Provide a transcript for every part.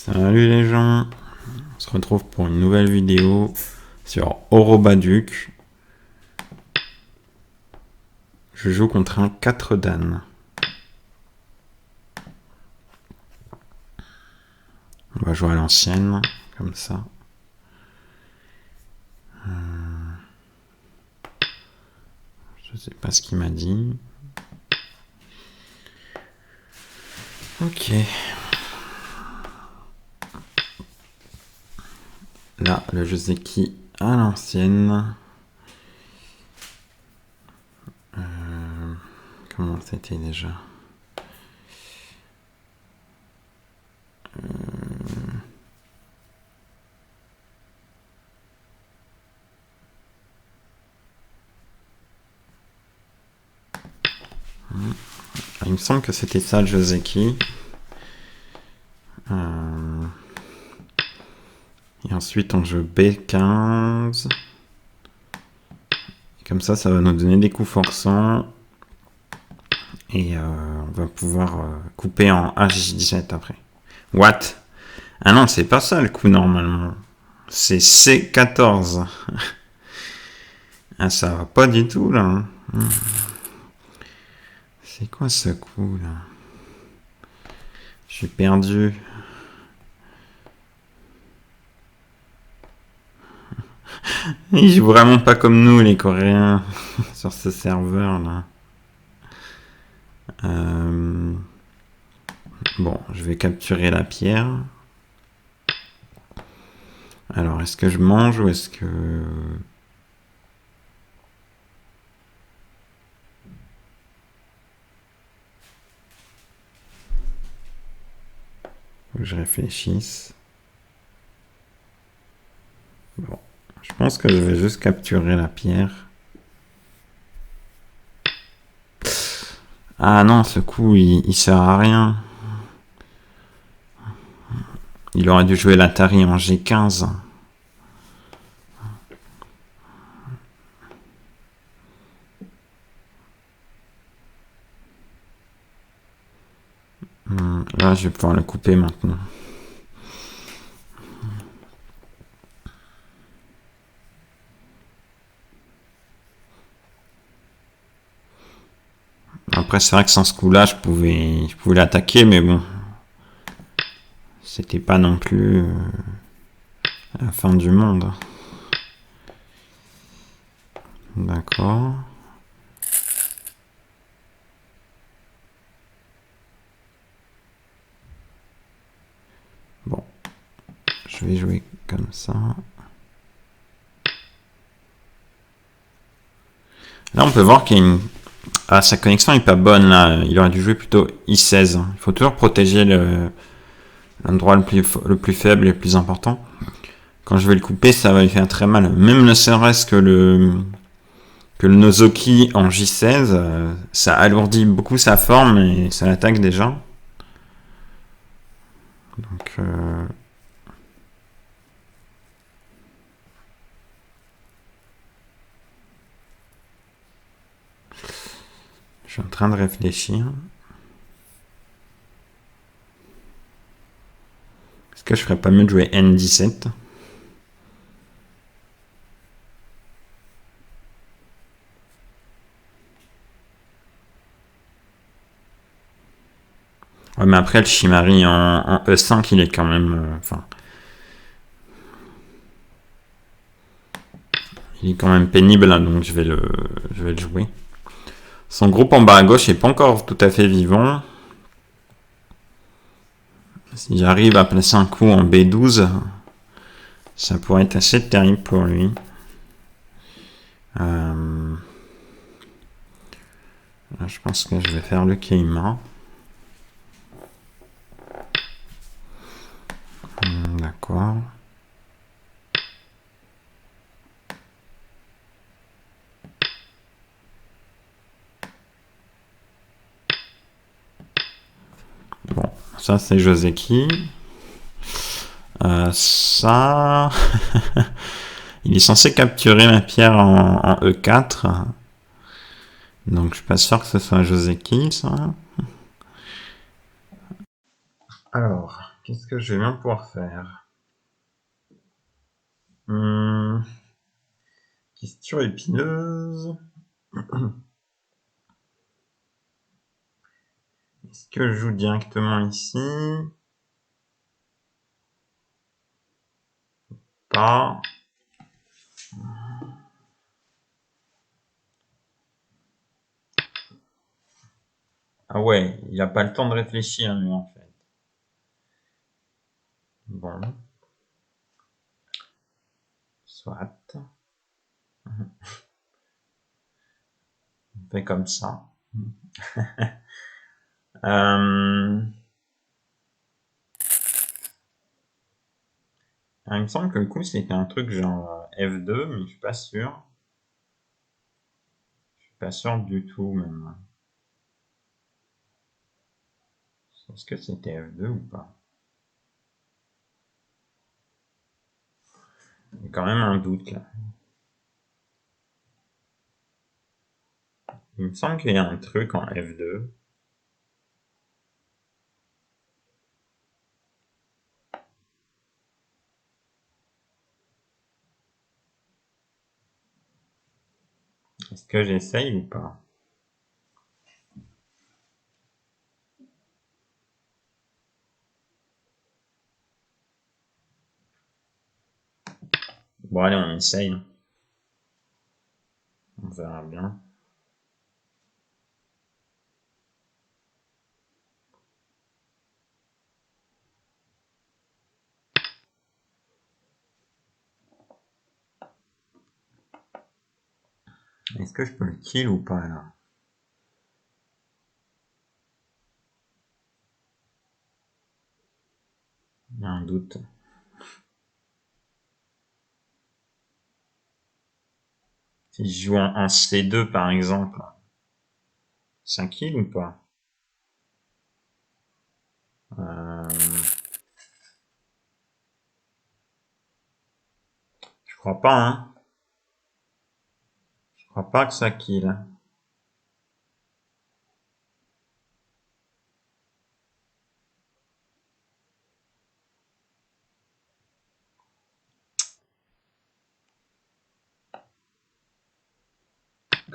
Salut les gens, on se retrouve pour une nouvelle vidéo sur Orobaduc. Je joue contre un 4 d'âne. On va jouer à l'ancienne, comme ça. Je sais pas ce qu'il m'a dit. Ok. Là, le Joseki à l'ancienne. Comment c'était déjà? Il me semble que c'était ça le Joseki. Et ensuite on joue B15. Et comme ça va nous donner des coups forçants. Et on va pouvoir couper en H17 après. What? Ah non, c'est pas ça le coup normalement. C'est C14. Ah, ça va pas du tout là. C'est quoi ce coup là? Je suis perdu. Ils jouent vraiment pas comme nous les Coréens sur ce serveur là. Bon, je vais capturer la pierre. Alors, est-ce que je mange ou est-ce que... Faut que je réfléchisse. Bon, je pense que je vais juste capturer la pierre. Ah non, ce coup, il sert à rien. Il aurait dû jouer l'Atari en G15. Là, je vais pouvoir le couper maintenant. Après, c'est vrai que sans ce coup-là, je pouvais l'attaquer, mais bon. C'était pas non plus la fin du monde. D'accord. Bon. Je vais jouer comme ça. Là, on peut voir qu'il y a une... Ah, sa connexion est pas bonne, là. Il aurait dû jouer plutôt I16. Il faut toujours protéger l'endroit le plus faible et le plus important. Quand je vais le couper, ça va lui faire très mal. Même ne serait-ce que le Nozoki en J16, ça alourdit beaucoup sa forme et ça l'attaque déjà. Donc... je suis en train de réfléchir. Est-ce que je ferais pas mieux de jouer N17? Ouais, mais après, le Shimari en E5, il est quand même... il est quand même pénible, hein, donc je vais le jouer. Son groupe en bas à gauche n'est pas encore tout à fait vivant. Si j'arrive à placer un coup en B12, ça pourrait être assez terrible pour lui. Là, je pense que je vais faire le Keima. D'accord. Bon, ça c'est Joseki. Ça... il est censé capturer ma pierre en E4. Donc je suis pas sûr que ce soit Joseki, ça. Alors, Qu'est-ce que je vais bien pouvoir faire? Question épineuse. Est-ce que je joue directement ici? Pas. Ah ouais, il a pas le temps de réfléchir, lui, en fait. Bon. Soit. On fait comme ça. Il me semble que le coup, c'était un truc genre F2, mais je suis pas sûr. Je suis pas sûr du tout, même. Est-ce que c'était F2 ou pas? Il y a quand même un doute, là. Il me semble qu'il y a un truc en F2. Est-ce que j'essaye ou pas? Bon, allez, on essaye. On verra bien. Est-ce que je peux le kill ou pas, là? Il y a un doute. Si je joue en C2, par exemple, c'est un kill ou pas? Je crois pas, hein. Je crois pas que ça kill.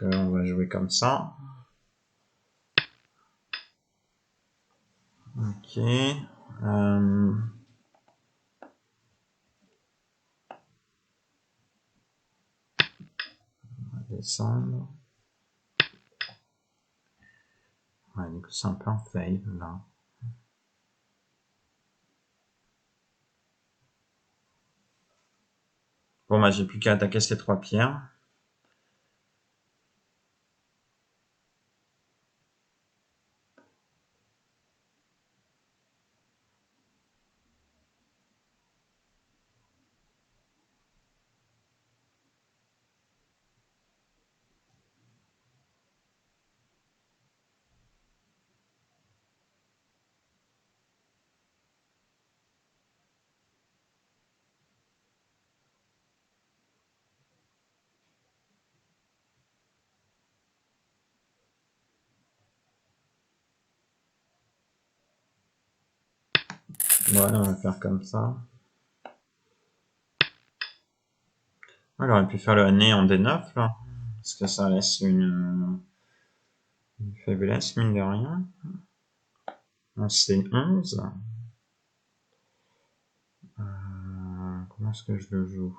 Donc, on va jouer comme ça. Ok. On va descendre. Ouais, du coup, c'est un peu un fail, là. Bon, bah, j'ai plus qu'à attaquer ces 3 pierres. Voilà, on va faire comme ça. On aurait pu faire le nez en D9, là. Parce que ça laisse une faiblesse, mine de rien. En C11. Comment est-ce que je le joue?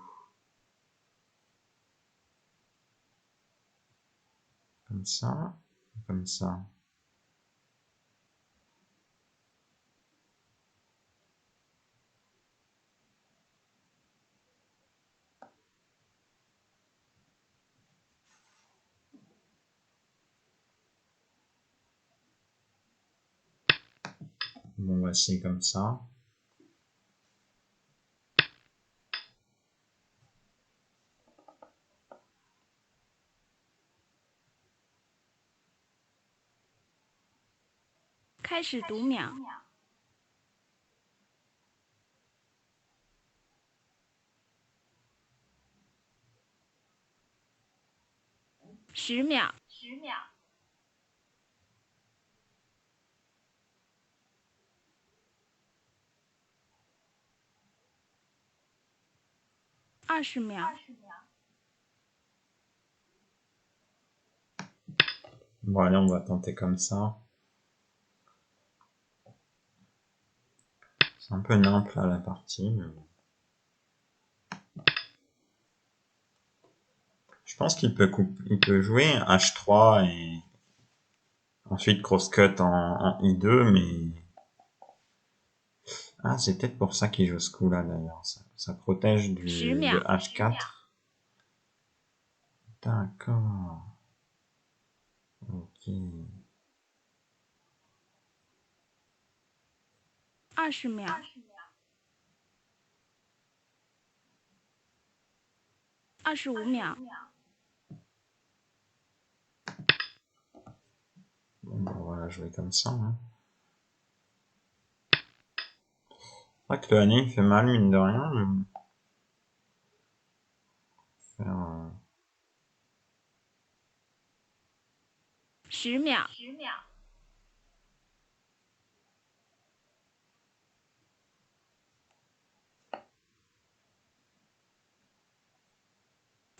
Comme ça. Comme ça. Bon, voici comme ça.开始读秒10秒20秒， Bon, allez, on va tenter comme ça. C'est un peu nimp là la partie, mais bon. Je pense qu'il peut jouer H3 et ensuite cross-cut en I2, mais... Ah, c'est peut-être pour ça qu'il joue ce coup-là d'ailleurs. Ça protège 10 de秒， H4. D'accord. Ok. 20秒， 25秒， Bon, bah, on va la jouer comme ça. Hein. C'est vrai que le Hanning fait mal, mine de rien. Mais... Faire, 10秒，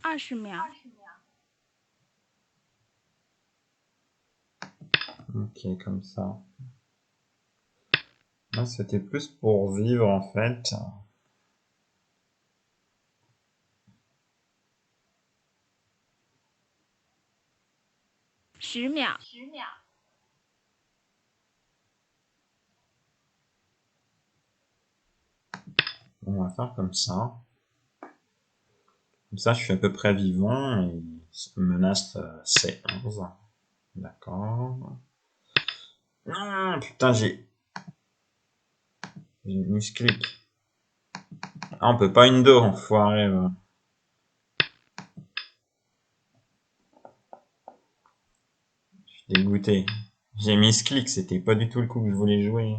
20秒， Ok, comme ça. Là, c'était plus pour vivre en fait. 10秒， On va faire comme ça. Comme ça, je suis à peu près vivant et menace C11. D'accord. Non, putain, j'ai une misclic. Ah, on peut pas une dos, enfoiré. Je suis dégoûté. J'ai misclic, c'était pas du tout le coup que je voulais jouer.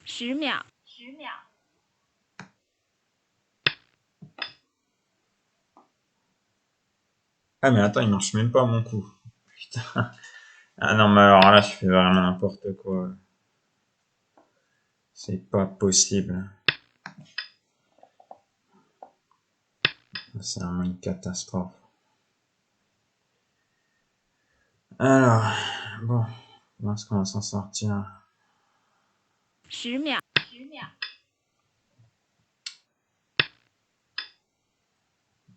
10秒， Ah, mais attends, il marche même pas mon coup. Putain. Ah non, mais alors là, je fais vraiment n'importe quoi. C'est pas possible. C'est vraiment une catastrophe. Alors, bon, comment est-ce qu'on va s'en sortir? 10秒，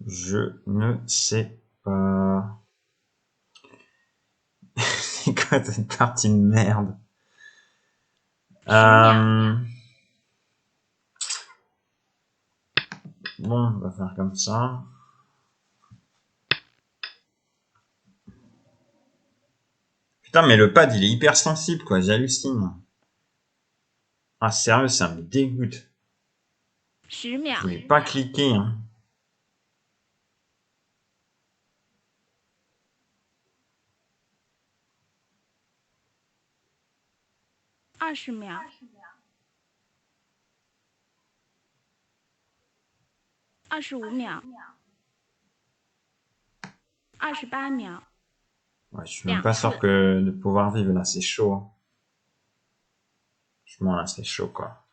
Je ne sais pas. C'est quoi cette partie de merde? 10秒， Bon, on va faire comme ça. Putain, mais le pad, il est hyper sensible, quoi. J'hallucine. Ah, sérieux, ça me dégoûte. 10 Je 秒， voulais pas cliquer, hein. 20秒， 25秒， 28秒， Ouais, je suis même pas sûr que de pouvoir vivre là, c'est chaud. Hein. Franchement, là, c'est chaud, quoi.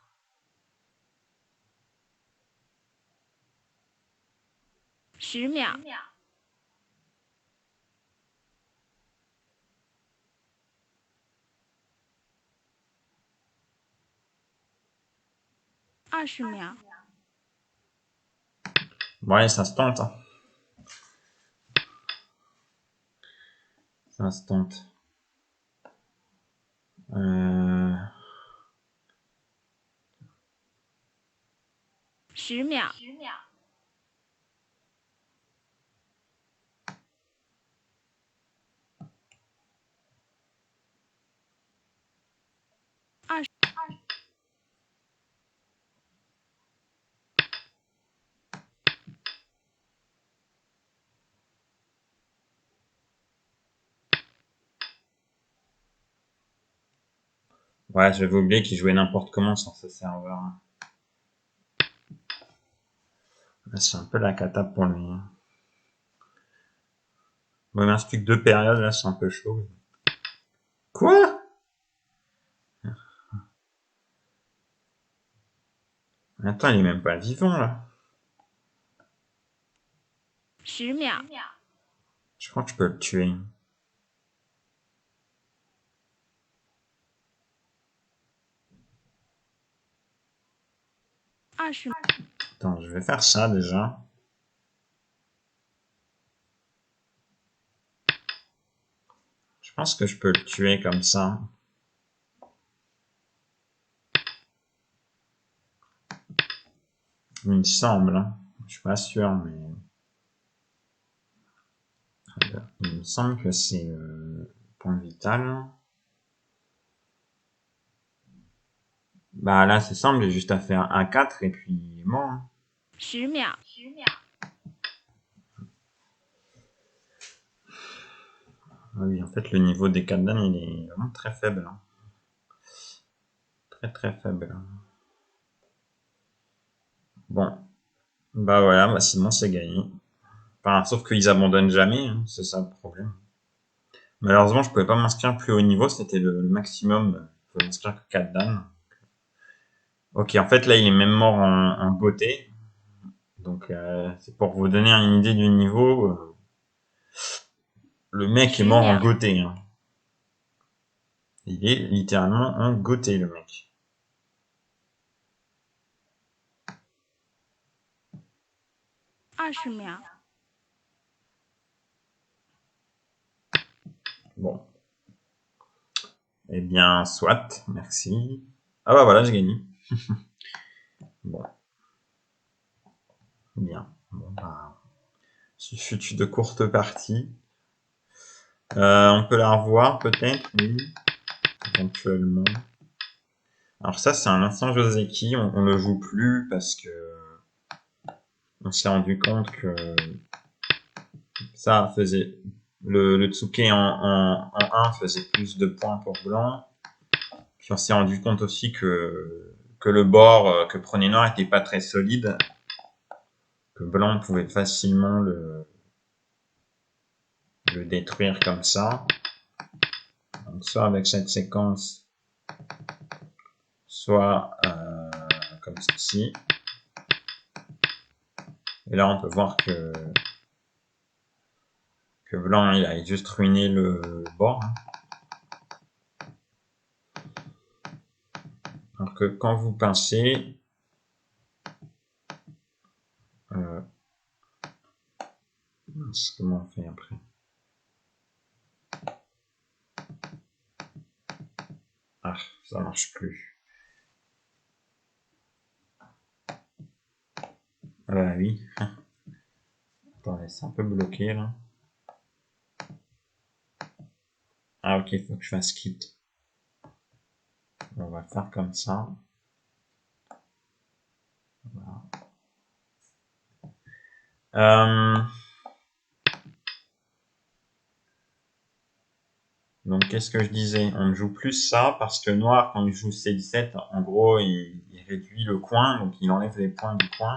10秒， 20秒， Bon, allez, ça se tente. Hein. Ça se tente. 10秒， Ouais, j'avais oublié qu'il jouait n'importe comment sur ce serveur. Hein. C'est un peu la cata pour lui. Hein. Bon, il me reste plus que 2 périodes, là, c'est un peu chaud. Quoi? Attends, il est même pas vivant, là. 10秒， Je crois que je peux le tuer. 20， Attends, je vais faire ça, déjà. Je pense que je peux le tuer comme ça. Il me semble, hein. Je suis pas sûr, mais... Il me semble que c'est point vital. Bah là, c'est simple, j'ai juste à faire un 4 et puis il est mort. Hein. 10秒， Ah oui, en fait, le niveau des Kaddan, il est vraiment très faible. Hein. Très très faible. Hein. Bon. Bah voilà, bah sinon c'est gagné. Enfin, sauf qu'ils abandonnent jamais, hein, c'est ça le problème. Malheureusement, je pouvais pas m'inscrire plus haut niveau, c'était le maximum. Je pouvais m'inscrire que 4 Dan. Ok, en fait là, il est même mort en beauté. Donc c'est pour vous donner une idée du niveau. Le mec est 10 mort en 秒， beauté. Hein. Il est littéralement en beauté, le mec. 20秒， Bon. Eh bien, soit, merci. Ah bah voilà, j'ai gagné. Bon. Bien. Bon bah. Ce fut de courtes parties. On peut la revoir peut-être, oui. Éventuellement. Alors ça, c'est un ancien Joseki, on le joue plus parce que on s'est rendu compte que ça faisait le Tsuke en 1 faisait plus de points pour blanc. Puis on s'est rendu compte aussi que le bord que prenait noir était pas très solide, que blanc pouvait facilement le détruire comme ça. Donc soit avec cette séquence, soit comme ceci. Et là, on peut voir que blanc, il a juste ruiné le bord. Hein. Alors que quand vous pincez, comment on fait après? Ah, ça marche plus. Ah bah oui. Attendez, c'est un peu bloqué là. Ah ok, il faut que je fasse quitte. On va faire comme ça. Voilà. Donc qu'est-ce que je disais? On ne joue plus ça parce que noir, quand il joue C17, en gros, il réduit le coin, donc il enlève les points du coin.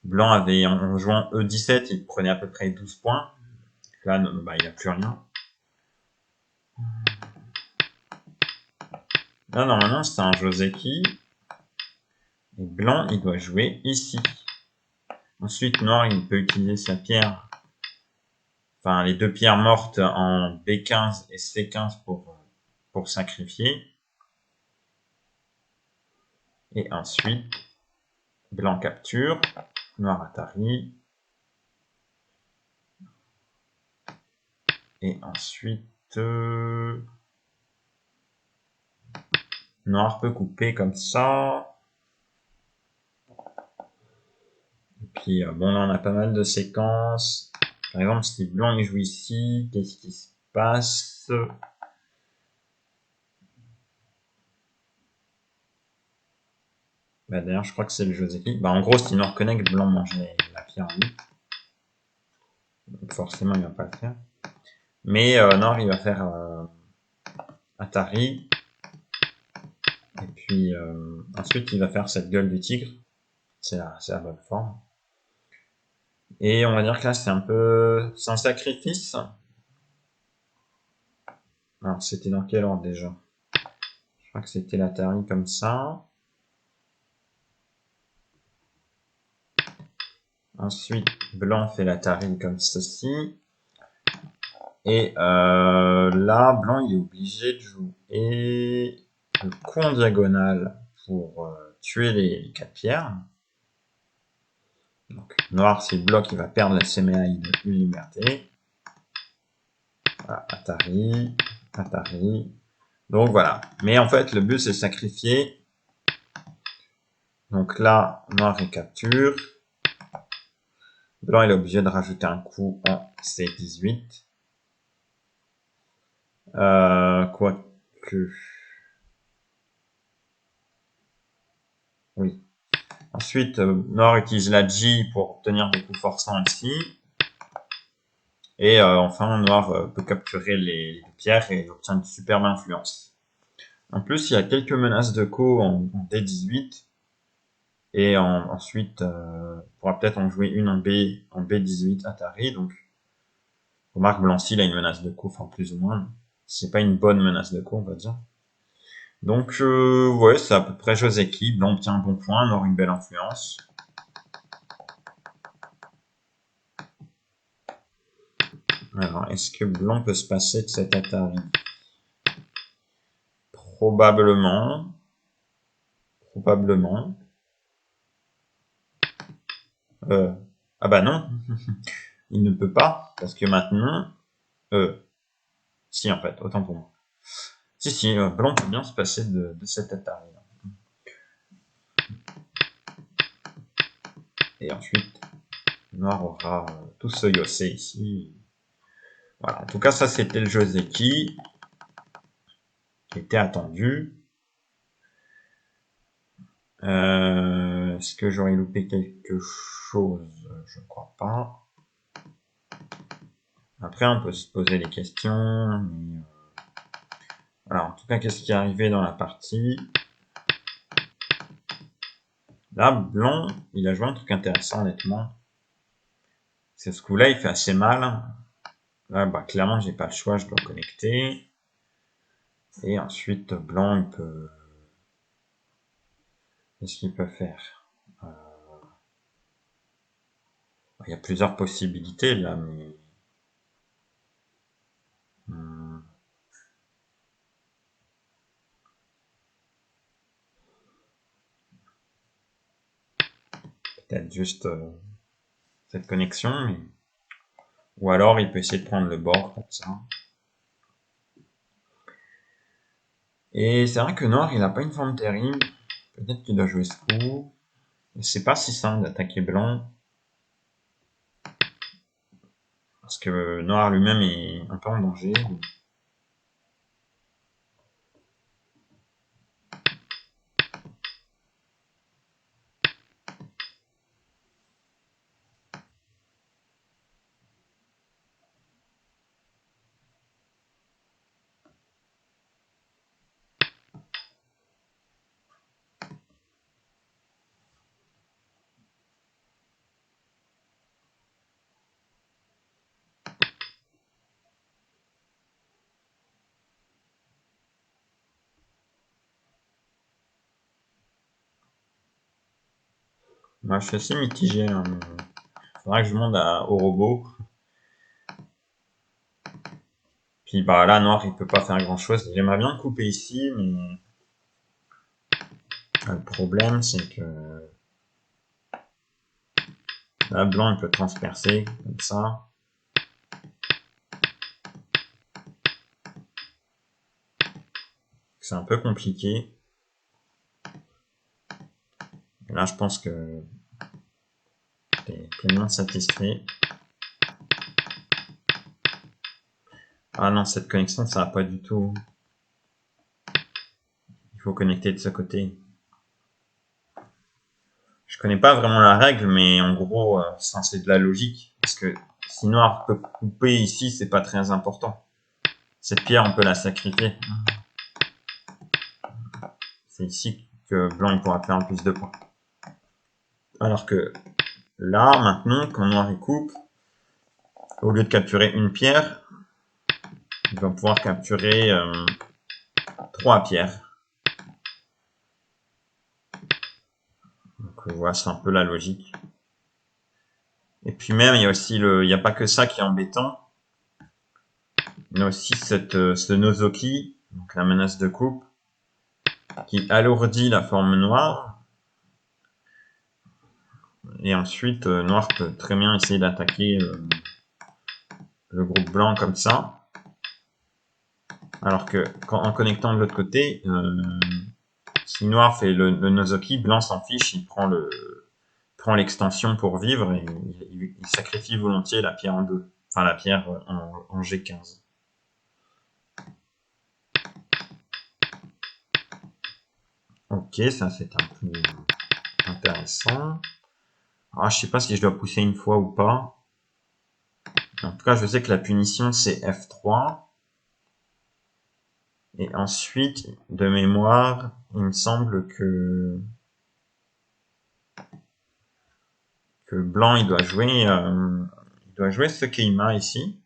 Blanc avait, en jouant E17, il prenait à peu près 12 points. Là, bah, il n'y a plus rien. Là, normalement, c'est un Joseki. Et blanc, il doit jouer ici. Ensuite, noir, il peut utiliser sa pierre. Enfin, les deux pierres mortes en B15 et C15 pour sacrifier. Et ensuite, blanc capture. Noir Atari. Et ensuite, noir peut couper comme ça. Et puis, bon, là, on a pas mal de séquences. Par exemple, si blanc il joue ici, qu'est-ce qui se passe? Bah, d'ailleurs, je crois que c'est le Joseki. Bah, en gros, si noir connecte, blanc mange la pierre lui. Donc, forcément, il va pas le faire. Mais noir, il va faire Atari. Et puis, ensuite, il va faire cette gueule du tigre. C'est la bonne forme. Et on va dire que là, c'est un peu... C'est un sacrifice. Alors, c'était dans quel ordre déjà? Je crois que c'était l'Atari comme ça. Ensuite, blanc fait l'Atari comme ceci. Et là, blanc, il est obligé de jouer le coup en diagonale pour tuer les 4 pierres. Donc, noir, s'il bloque, il va perdre la séméaille de une liberté. Voilà, Atari, Atari. Donc voilà. Mais en fait, le but, c'est sacrifier. Donc là, noir il capture. Blanc, il est obligé de rajouter un coup en C18. Quoique... Oui. Ensuite, noir utilise la G pour obtenir des coups forçants ici. Et enfin, noir peut capturer les pierres et obtient une superbe influence. En plus, il y a quelques menaces de co en D18. Et ensuite, on pourra peut-être en jouer une en B18 Atari. Donc, remarque, Blancy, il a une menace de co, enfin plus ou moins. C'est pas une bonne menace de co, on va dire. Donc, ouais, c'est à peu près jeux équipes. Blanc obtient un bon point, noir une belle influence. Alors, est-ce que blanc peut se passer de cet Atari? Probablement. Probablement. Ah bah non. Il ne peut pas, parce que maintenant... si, en fait, autant pour moi. Si, blanc peut bien se passer de cet Atari. Et ensuite, noir aura tout ce yossé ici. Voilà, en tout cas, ça c'était le Joseki, qui était attendu. Est-ce que j'aurais loupé quelque chose? Je crois pas. Après, on peut se poser des questions. Mais, voilà, en tout cas, qu'est-ce qui est arrivé dans la partie? Là, blanc, il a joué un truc intéressant, honnêtement. C'est ce coup-là, il fait assez mal. Là, bah, clairement, j'ai pas le choix, je dois connecter. Et ensuite, blanc, il peut... Qu'est-ce qu'il peut faire? Il y a plusieurs possibilités, là, mais... Peut-être juste cette connexion, mais... Ou alors, il peut essayer de prendre le bord, comme ça. Et c'est vrai que noir, il a pas une forme terrible. Peut-être qu'il doit jouer ce coup. C'est pas si simple d'attaquer blanc. Parce que noir lui-même est un peu en danger. Moi, je suis assez mitigé. Hein, mais... Faudra que je demande au robot. Puis bah là, noir, il peut pas faire grand-chose. J'aimerais bien couper ici, mais... Le problème, c'est que... Là, blanc, il peut transpercer, comme ça. C'est un peu compliqué. Et là, je pense que... T'es pleinement satisfait. Ah non, cette connexion, ça va pas du tout. Il faut connecter de ce côté. Je connais pas vraiment la règle, mais en gros, c'est de la logique. Parce que si noir peut couper ici, c'est pas très important. Cette pierre, on peut la sacrifier. C'est ici que blanc il pourra faire le plus de points. Alors que là, maintenant, quand noir il coupe, au lieu de capturer une pierre, il va pouvoir capturer 3 pierres. Donc voilà, c'est un peu la logique. Et puis même, il y a aussi il n'y a pas que ça qui est embêtant. Il y a aussi ce Nozoki, donc la menace de coupe, qui alourdit la forme noire. Et ensuite, noir peut très bien essayer d'attaquer le groupe blanc comme ça. Alors que en connectant de l'autre côté, si noir fait le Nozoki, blanc s'en fiche, il prend l'extension pour vivre et il sacrifie volontiers la pierre en 2. Enfin, la pierre en G15. Ok, ça c'est un peu intéressant. Alors, je sais pas si je dois pousser une fois ou pas. En tout cas, je sais que la punition c'est F3. Et ensuite, de mémoire, il me semble que blanc il doit jouer ce Keima ici.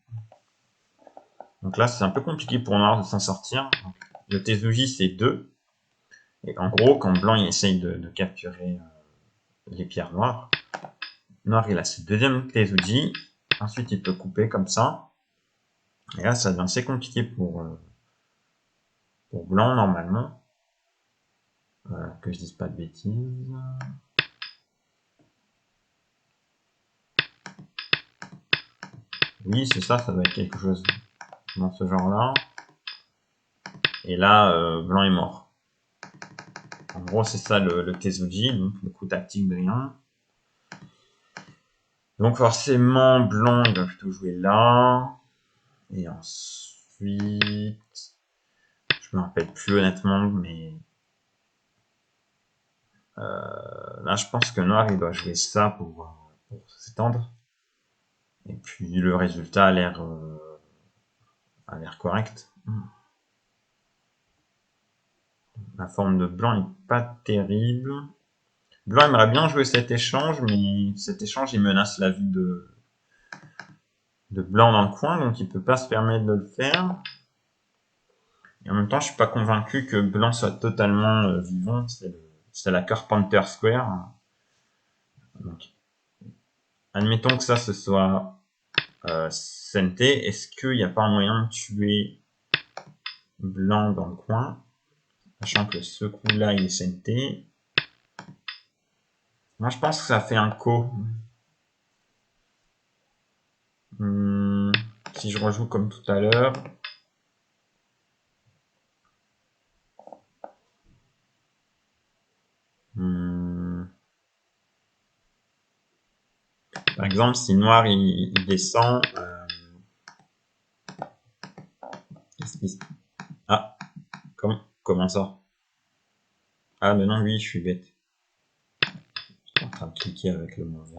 Donc là, c'est un peu compliqué pour noir de s'en sortir. Donc, le Tezuji c'est 2. Et en gros, quand blanc il essaye de capturer les pierres noires, noir il a ce deuxième Tezuji. Ensuite, il peut couper comme ça. Et là, ça devient assez compliqué pour blanc normalement. Que je dise pas de bêtises. Oui, c'est ça, ça doit être quelque chose dans ce genre-là. Et là, blanc est mort. En gros, c'est ça le Tezuji, donc le coup tactique de rien. Donc forcément, blanc, il va plutôt jouer là. Et ensuite, je me rappelle plus honnêtement, mais là, je pense que noir, il doit jouer ça pour s'étendre. Et puis le résultat a l'air correct. La forme de blanc est pas terrible. Blanc aimerait bien jouer cet échange, mais cet échange il menace la vie de blanc dans le coin, donc il peut pas se permettre de le faire. Et en même temps, je suis pas convaincu que blanc soit totalement vivant. C'est la Carpenter Square. Donc, admettons que ça ce soit Sente. Est-ce qu'il n'y a pas un moyen de tuer blanc dans le coin, sachant que ce coup-là il est Sente. Moi, je pense que ça fait un ko. Si je rejoue comme tout à l'heure. Par exemple, si noir il descend. Ah, comment ça? Ah, mais non, oui, je suis bête. J'étais en train de cliquer avec le mauvais.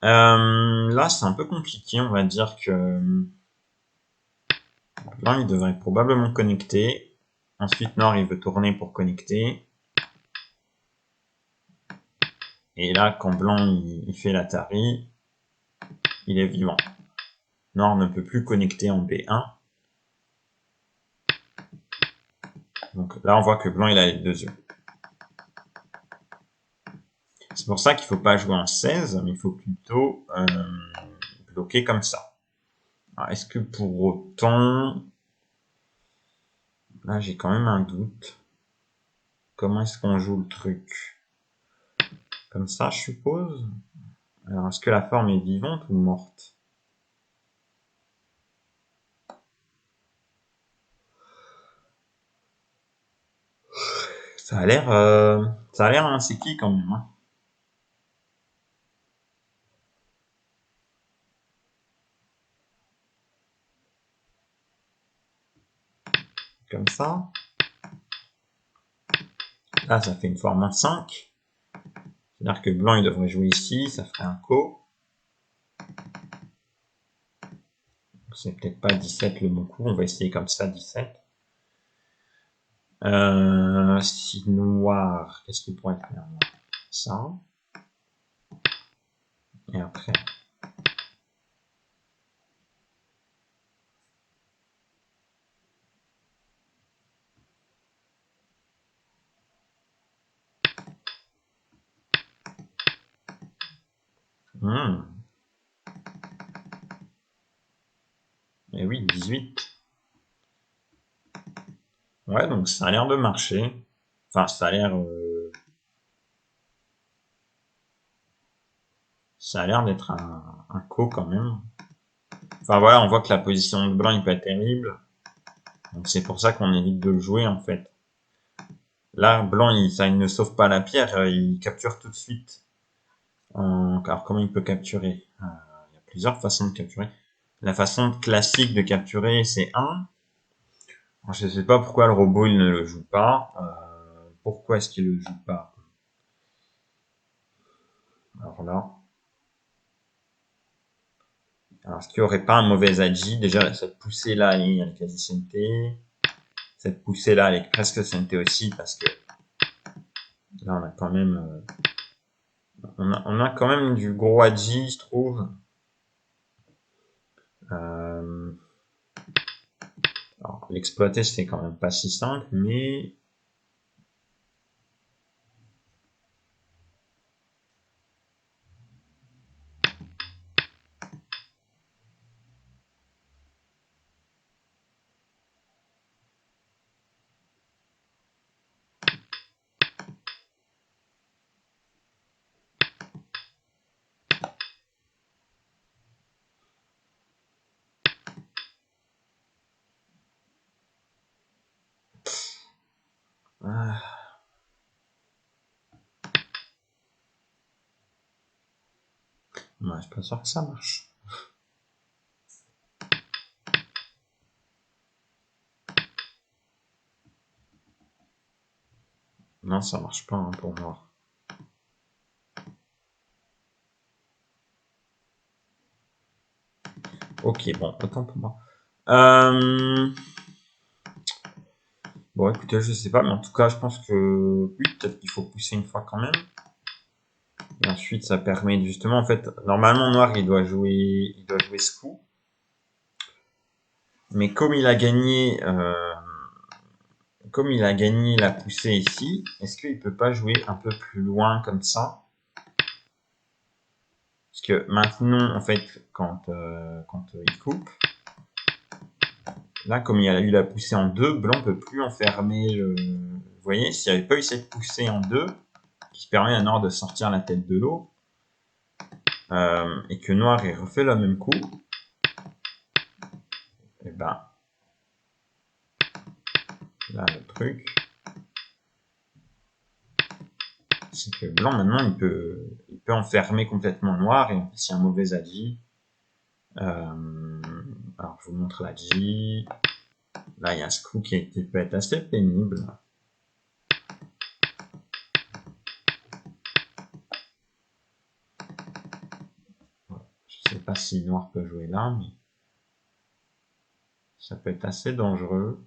Là, c'est un peu compliqué. On va dire que blanc, il devrait probablement connecter. Ensuite, noir, il veut tourner pour connecter. Et là, quand blanc, il fait l'Atari, il est vivant. Noir ne peut plus connecter en B1. Donc là, on voit que blanc, il a les deux yeux. C'est pour ça qu'il ne faut pas jouer en 16, mais il faut plutôt bloquer comme ça. Est-ce que pour autant... Là, j'ai quand même un doute. Comment est-ce qu'on joue le truc? Comme ça, je suppose. Alors, est-ce que la forme est vivante ou morte? Ça a l'air un Seki quand même. Hein. Comme ça. Là, ça fait une forme en 5. C'est-à-dire que blanc, il devrait jouer ici. Ça ferait un ko. C'est peut-être pas 17 le bon coup. On va essayer comme ça, 17. Si noir, qu'est-ce qu'il pourrait faire? Ça. Et après. Et oui, 18. Ouais, donc ça a l'air de marcher. Enfin, ça a l'air... ça a l'air d'être un co quand même. Enfin voilà, on voit que la position de blanc n'est pas terrible. Donc c'est pour ça qu'on évite de le jouer en fait. Là, blanc, il ne sauve pas la pierre, il capture tout de suite. Alors comment il peut capturer? Il y a plusieurs façons de capturer. La façon classique de capturer, c'est 1. Alors, je sais pas pourquoi le robot il ne le joue pas. Pourquoi est-ce qu'il le joue pas? Alors là. Alors, est-ce qu'il n'y aurait pas un mauvais agi? Déjà, cette poussée-là, elle est quasi CNT. Cette poussée-là, elle est presque CNT aussi, parce que là, on a quand même... on a quand même du gros agi, je trouve. Alors, l'exploiter, c'est quand même pas si simple, mais... Ouais, je suis pas sûr que ça marche. Non, ça marche pas hein, pour moi. Ok, bon, autant pour moi. Bon, écoutez, je sais pas, mais en tout cas, je pense que oui, peut-être qu'il faut pousser une fois quand même. Et ensuite, ça permet justement, en fait, normalement, noir, il doit jouer ce coup. Mais comme il a gagné la poussée ici, est-ce qu'il peut pas jouer un peu plus loin comme ça? Parce que maintenant, en fait, quand il coupe, là, comme il a eu la poussée en 2, blanc peut plus enfermer le... Vous voyez, s'il n'y avait pas eu cette poussée en 2, qui permet à noir de sortir la tête de l'eau, et que noir ait refait le même coup, et ben, là, le truc, c'est que blanc, maintenant, il peut enfermer complètement noir, et en plus, il y a un mauvais agi. Alors, je vous montre l'agi. Là, il y a ce coup qui peut être assez pénible. Je sais pas si noir peut jouer là, mais ça peut être assez dangereux.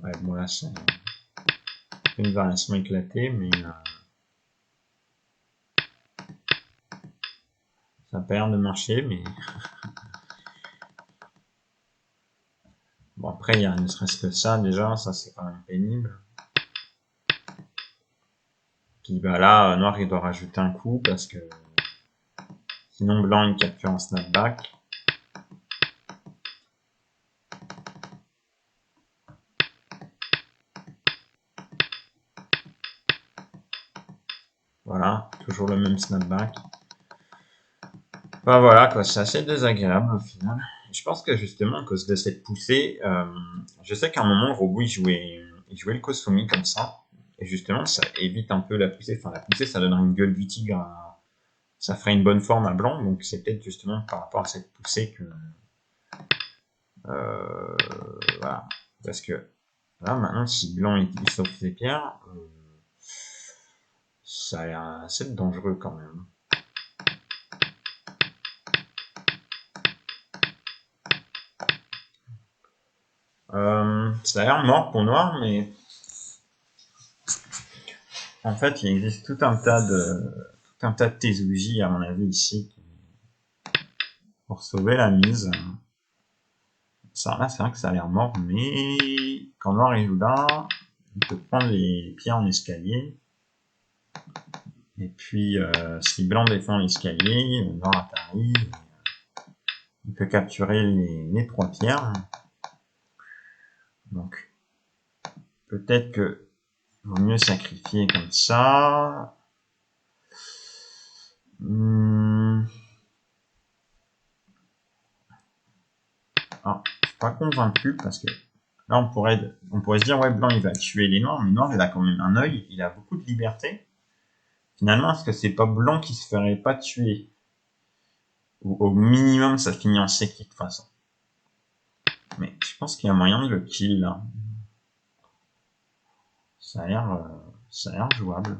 Ouais, bon là c'est une variation éclatée, mais ça a pas l'air de marcher, mais bon après il y a ne serait-ce que ça déjà, ça c'est quand même pénible. Puis bah là, noir il doit rajouter un coup parce que sinon blanc il capture en snapback. Voilà, toujours le même snapback. Bah voilà quoi, c'est assez désagréable au final. Je pense que justement à cause de cette poussée, je sais qu'à un moment Robo il jouait le Kosumi comme ça, et justement ça évite un peu la poussée. Enfin la poussée ça donnera une gueule du tigre, ça ferait une bonne forme à blanc, donc c'est peut-être justement par rapport à cette poussée que voilà, parce que là maintenant si blanc il sauve ses pierres, ça a l'air assez dangereux quand même. Ça a l'air mort pour noir, mais en fait, il existe tout un tas de Tezuji, à mon avis, ici. pour sauver la mise. Ça, là, c'est vrai que ça a l'air mort, mais quand noir il joue là, il peut prendre les pieds en escalier. Et puis, si blanc défend l'escalier, noir arrive. Il peut capturer les 3 pierres. Donc, peut-être que vaut mieux sacrifier comme ça. Ah, je suis pas convaincu parce que là, on pourrait se dire, ouais, blanc, il va tuer les noirs, mais noir, il a quand même un œil, il a beaucoup de liberté. Finalement, est-ce que c'est pas blanc qui se ferait pas tuer? Ou au minimum, ça finit en sec de toute façon. Mais je pense qu'il y a moyen de le kill, là. Ça a l'air jouable.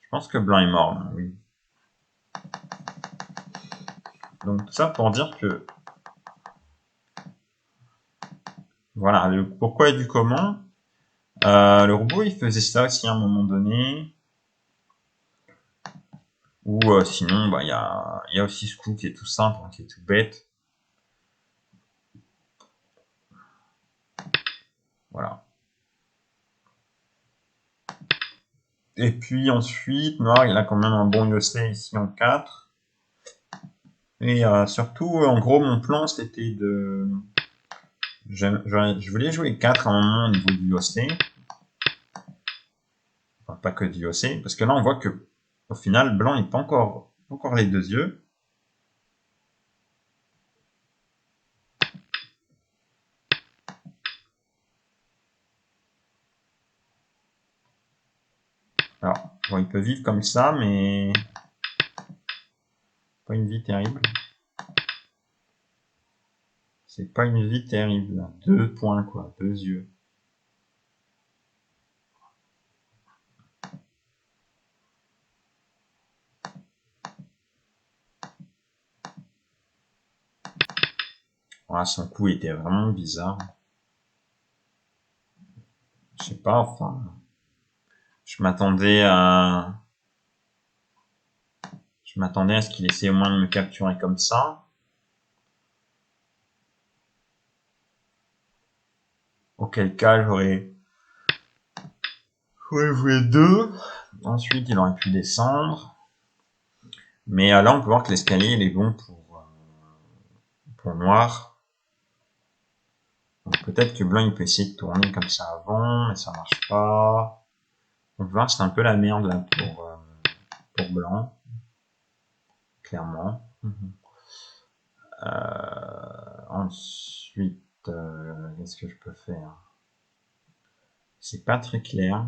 Je pense que blanc est mort, là, oui. Donc, ça pour dire que... Voilà, le pourquoi et du comment. Le robot, il faisait ça aussi à un moment donné. Ou sinon, bah, il y a aussi ce coup qui est tout simple, hein, qui est tout bête. Voilà. Et puis ensuite, noir, il a quand même un bon yossei ici en 4. Et surtout, en gros, mon plan, c'était de... Je voulais jouer 4 à un moment au niveau du yossei. Enfin, pas que du yossei, parce que là, on voit que au final, blanc n'est pas encore les 2 yeux. Alors, bon, il peut vivre comme ça, mais pas une vie terrible. C'est pas une vie terrible. 2 points, quoi. 2 yeux. Voilà, son coup était vraiment bizarre. Je sais pas, enfin... Je m'attendais à ce qu'il essaie au moins de me capturer comme ça. Auquel cas, j'aurais joué 2. Ensuite, il aurait pu descendre. Mais là, on peut voir que l'escalier, il est bon pour noir. Donc peut-être que blanc, il peut essayer de tourner comme ça avant, mais ça marche pas. Donc voir, c'est un peu la merde là pour blanc. Clairement. Ensuite, qu'est-ce que je peux faire? C'est pas très clair.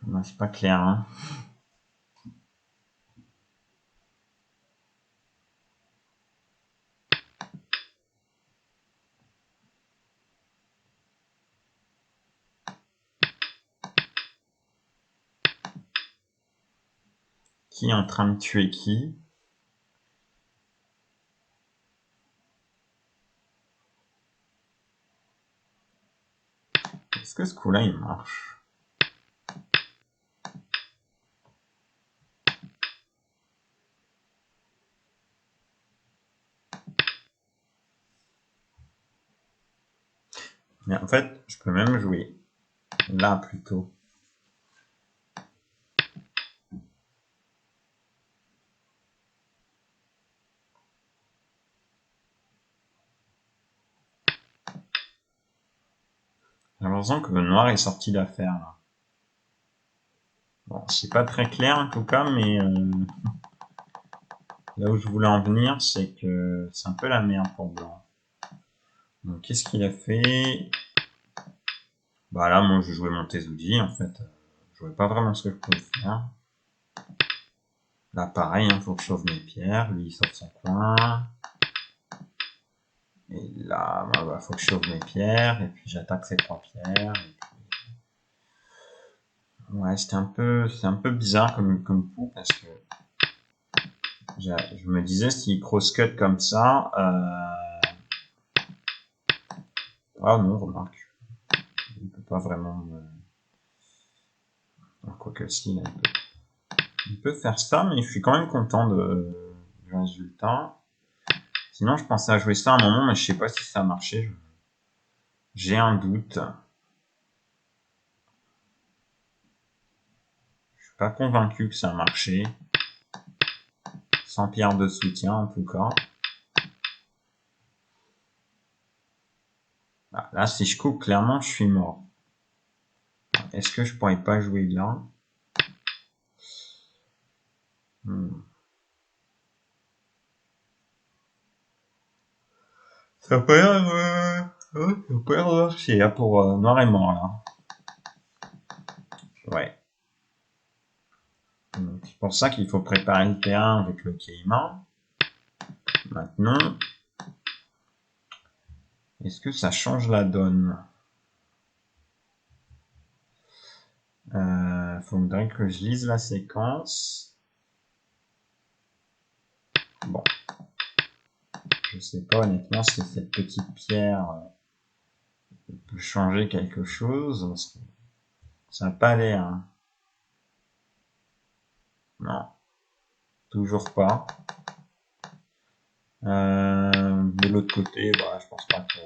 Non, c'est pas clair, hein. Qui est en train de tuer qui? Est-ce que ce coup-là, il marche? Mais en fait, je peux même jouer là plutôt. J'ai l'impression que le noir est sorti d'affaire là. Bon, c'est pas très clair en tout cas, mais là où je voulais en venir, c'est que c'est un peu la merde pour blanc. Donc qu'est-ce qu'il a fait? Bah là, moi je jouais Montezouji, en fait. Je voyais pas vraiment ce que je pouvais faire. Là, pareil, hein, faut que je sauve mes pierres. Lui, il sauve son coin. Et là, bah, faut que je sauve mes pierres. Et puis j'attaque ces 3 pierres. Et puis... Ouais, c'est un peu bizarre comme coup parce que je me disais s'il cross-cut comme ça, ah non, remarque, il peut pas vraiment, quoique si, là, il peut faire ça, mais je suis quand même content du résultat. Sinon, je pensais à jouer ça à un moment, mais je sais pas si ça a marché. J'ai un doute. Je suis pas convaincu que ça a marché. Sans pierre de soutien, en tout cas. Ah, là, si je coupe, clairement, je suis mort. Est-ce que je pourrais pas jouer là? Ça peut l'air marcher là pour noir et mort là. Ouais. C'est pour ça qu'il faut préparer le terrain avec le Keima. Maintenant, est-ce que ça change la donne? Faudrait que je lise la séquence. Bon. Je sais pas honnêtement si cette petite pierre peut changer quelque chose. Parce que ça n'a pas l'air. Hein. Non. Toujours pas. De l'autre côté, bah, je pense pas que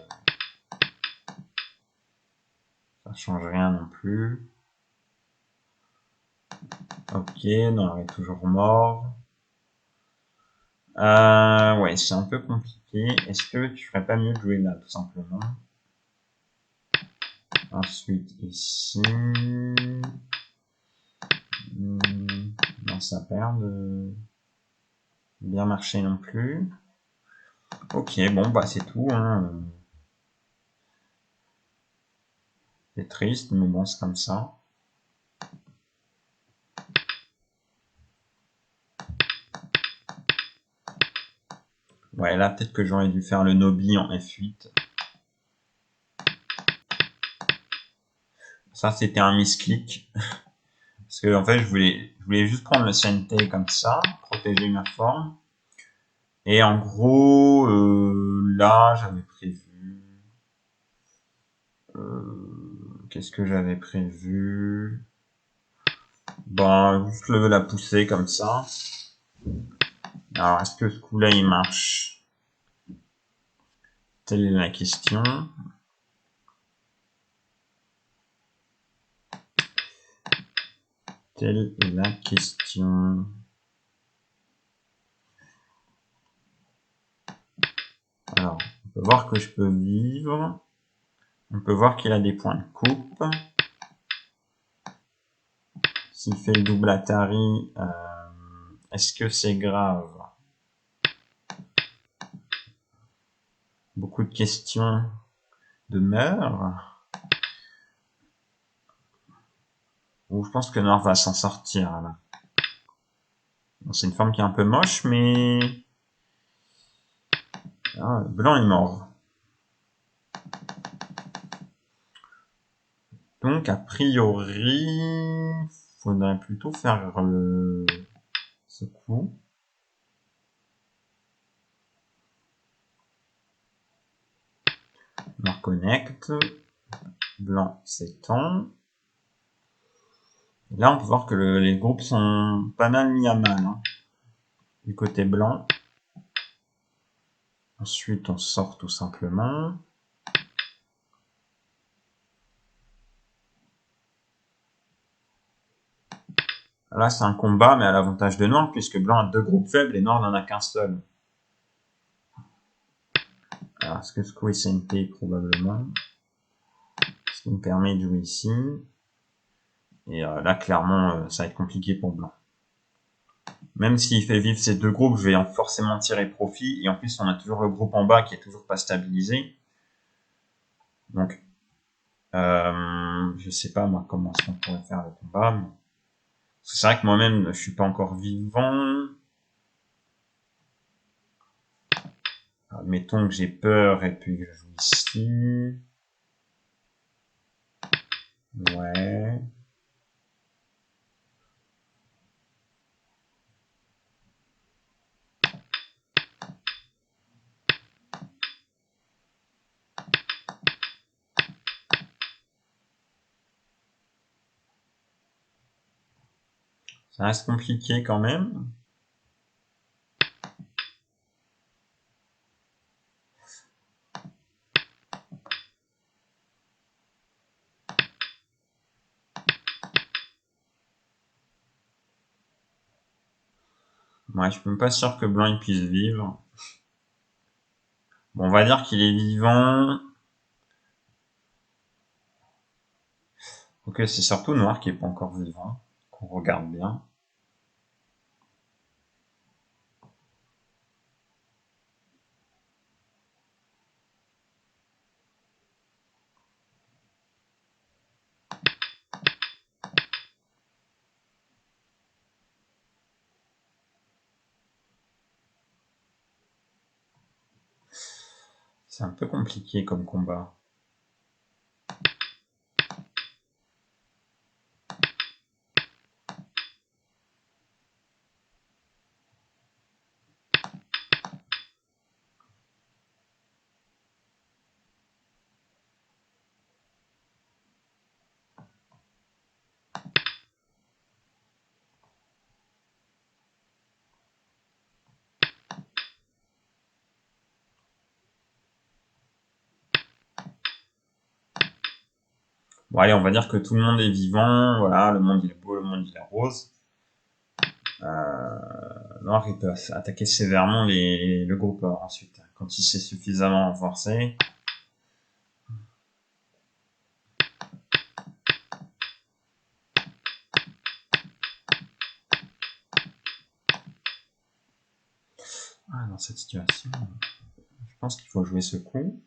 ça change rien non plus. Ok, non, il est toujours mort. Ouais, c'est un peu compliqué. Est-ce que tu ferais pas mieux de jouer là, tout simplement? Ensuite, ici... Non, ça perd de bien marcher non plus. Ok, bon, bah c'est tout. Hein. C'est triste, mais bon, c'est comme ça. Ouais, là, peut-être que j'aurais dû faire le Nobi en F8. Ça, c'était un misclick. Parce que, en fait, je voulais juste prendre le Sente comme ça, protéger ma forme. Et en gros, là, j'avais prévu... qu'est-ce que j'avais prévu? Ben, juste la pousser comme ça. Alors, est-ce que ce coup-là, il marche? Telle est la question. Telle est la question. Alors, on peut voir que je peux vivre. On peut voir qu'il a des points de coupe. S'il fait le double Atari, est-ce que c'est grave? Beaucoup de questions demeurent. Ou je pense que Noir va s'en sortir là. Bon, c'est une forme qui est un peu moche, mais... Ah, Blanc est mort. Donc, a priori, faudrait plutôt faire ce coup. Noir connecte. Blanc s'étend. Là, on peut voir que les groupes sont pas mal mis à mal. Hein, du côté blanc. Ensuite, on sort tout simplement. Là, c'est un combat, mais à l'avantage de noir, puisque blanc a deux groupes faibles et noir n'en a qu'un seul. Alors, est-ce que ce coup est CNT? Probablement. Ce qui me permet de jouer ici. Et là, clairement, ça va être compliqué pour blanc. Même s'il fait vivre ces deux groupes, je vais forcément tirer profit. Et en plus, on a toujours le groupe en bas qui est toujours pas stabilisé. Donc, je sais pas moi comment est-ce qu'on pourrait faire le combat. Mais... c'est vrai que moi-même, je suis pas encore vivant. Admettons que j'ai peur et puis que je joue ici. Ouais. Ça reste compliqué quand même. Ouais, je suis même pas sûr que blanc il puisse vivre. Bon, on va dire qu'il est vivant. Ok, c'est surtout noir qui est pas encore vivant. Qu'on regarde bien. C'est un peu compliqué comme combat. Bon, allez, on va dire que tout le monde est vivant. Voilà, le monde il est beau, le monde il est rose. Noir, il peut attaquer sévèrement le groupe ensuite, quand il s'est suffisamment renforcé. Ah, dans cette situation, je pense qu'il faut jouer ce coup.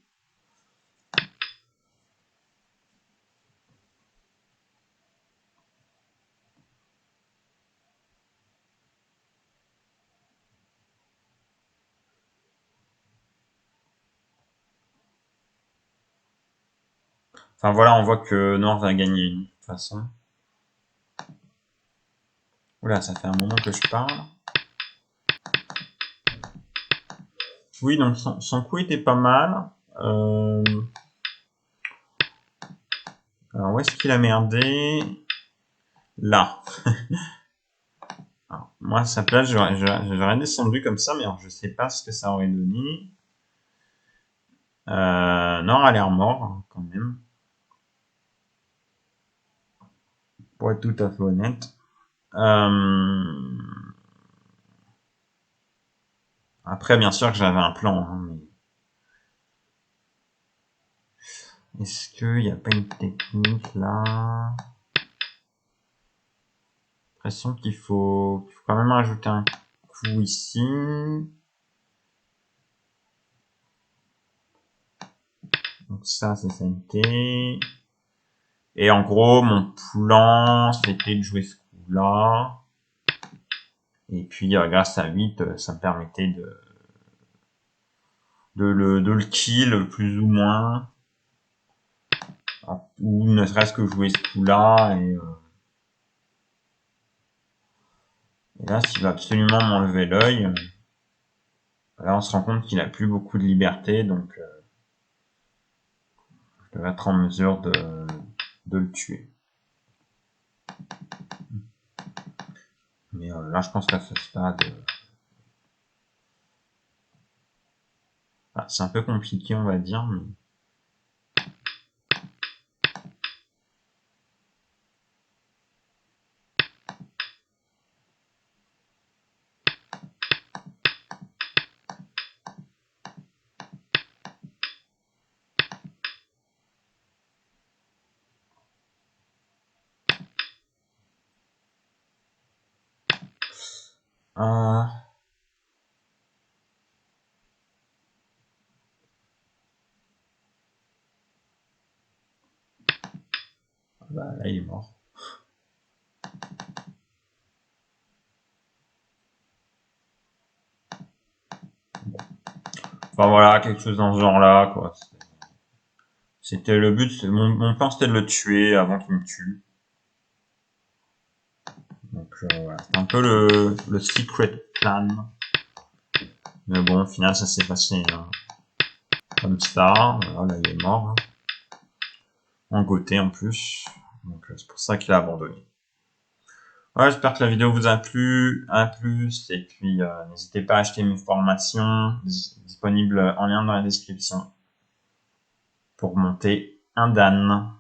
Enfin voilà, on voit que Noir va gagner de toute façon. Oula, ça fait un moment que je parle. Oui, donc son coup était pas mal. Alors où est-ce qu'il a merdé? Là. Alors, moi, à sa place, j'aurais descendu comme ça, mais alors, je sais pas ce que ça aurait donné. Noir a l'air mort, hein, quand même. Pour être tout à fait honnête. Après, bien sûr que j'avais un plan, hein, mais... est-ce qu'il n'y a pas une technique là? J'ai l'impression qu'il faut quand même rajouter un coup ici. Donc ça, c'est CNT. Et en gros, mon plan, c'était de jouer ce coup-là. Et puis, grâce à 8, ça me permettait de le kill, plus ou moins. Ou ne serait-ce que jouer ce coup-là. Et là, s'il va absolument m'enlever l'œil, là, on se rend compte qu'il a plus beaucoup de liberté. Donc, je devrais être en mesure de le tuer. Mais là, je pense qu'à ce stade... c'est un peu compliqué, on va dire, mais... Euh... Bah, là, il est mort. Bon. Enfin voilà, quelque chose dans ce genre-là, quoi. C'était le but, mon plan c'était de le tuer avant qu'il me tue. Donc voilà, c'est un peu le secret plan. Mais bon, au final, ça s'est passé comme ça. Voilà, là, il est mort. En goûté en plus. Donc c'est pour ça qu'il a abandonné. Ouais, j'espère que la vidéo vous a plu, et puis n'hésitez pas à acheter mes formations disponibles en lien dans la description pour monter un Dan.